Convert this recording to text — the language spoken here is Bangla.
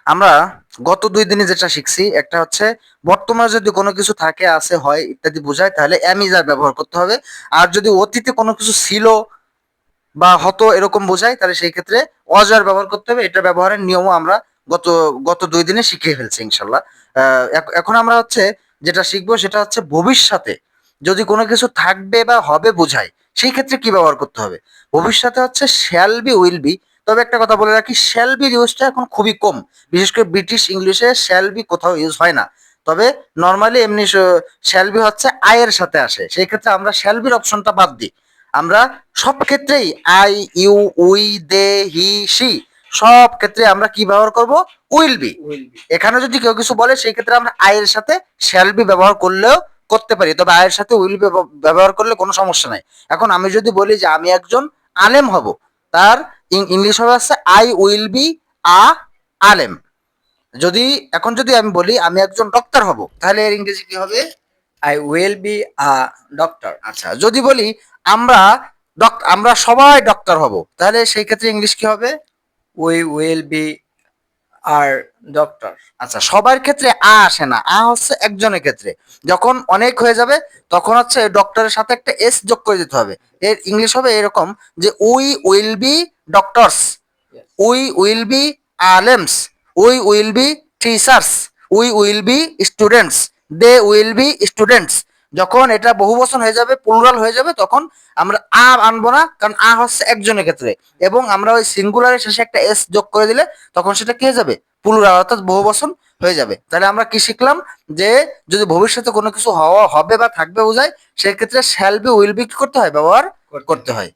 আমরা গত 2 দিনে যেটা শিখছি, একটা হচ্ছে বর্তমানে যদি কোনো কিছু থাকে, আছে, হয় ইত্যাদি বোঝায় তাহলে am is are ব্যবহার করতে হবে। আর যদি অতীতে কোনো কিছু ছিল বা হতো এরকম বোঝায় তাহলে সেই ক্ষেত্রে was are ব্যবহার করতে হবে। এটা ব্যবহারের নিয়মও আমরা গত গত 2 দিনে শিখিয়ে ফেলছি ইনশাল্লাহ। এখন আমরা হচ্ছে যেটা শিখবো সেটা হচ্ছে ভবিষ্যতে যদি কোনো কিছু থাকবে বা হবে বোঝায় সেই ক্ষেত্রে কি ব্যবহার করতে হবে। ভবিষ্যতে হচ্ছে শ্যাল বি, উইল বি। তবে একটা কথা বলে রাখি, শ্যাল বি ইউজটা এখন খুবই কম। বিশেষ করে ব্রিটিশ ইংলিশে শ্যাল বি কোথাও ইউজ হয় না। তবে নর্মালি এমনি শ্যাল বি হচ্ছে আয়ের সাথে আসে, সেই ক্ষেত্রে আমরা শ্যাল বির অপশনটা বাদ দিই। আমরা সব ক্ষেত্রেই I, you, we, they, he, she সব ক্ষেত্রে আমরা কি ব্যবহার করব? Will be. এখানে যদি কেউ কিছু বলে সেই ক্ষেত্রে আমরা আয়ের সাথে শ্যাল বি ব্যবহার করলেও করতে পারি, তবে আয়ের সাথে উইল বি ব্যবহার করলে কোনো সমস্যা নাই। এখন আমি যদি বলি যে আমি একজন আলেম হব, তার ইংলিশ হবে হচ্ছে আই উইল বি আ আলেম। যদি এখন যদি আমি বলি আমি একজন ডক্টর হব, তাহলে এর ইংরেজি কি হবে? I will be a doctor. আচ্ছা, যদি বলি আমরা আমরা সবাই ডক্টর হব, তাহলে সেই ক্ষেত্রে ইংলিশ কি হবে? We will be our doctor. আচ্ছা, সবার ক্ষেত্রে আ আসে না, আ হচ্ছে একজনের ক্ষেত্রে। যখন অনেক হয়ে যাবে তখন হচ্ছে ডক্টরের সাথে একটা এস যোগ করে দিতে হবে। এর ইংলিশ হবে এরকম যে we will be doctors, Yes. We will be আলেমস, we will be teachers, we will be students, they will be students. যখন এটা বহু বচন হয়ে যাবে, প্লুরাল হয়ে যাবে, তখন আমরা আ আনবো না, কারণ আ হচ্ছে একজনের ক্ষেত্রে। এবং আমরা ওই সিঙ্গুলারের শেষে একটা এস যোগ করে দিলে তখন সেটা কি হয়ে যাবে? প্লুরাল, অর্থাৎ বহু বচন হয়ে যাবে। তাহলে আমরা কি শিখলাম? যে যদি ভবিষ্যতে কোনো কিছু হওয়া, হবে বা থাকবে বোঝায়, সেক্ষেত্রে শ্যাল বি, উইল বি কি করতে হয়? ব্যবহার করতে হয়।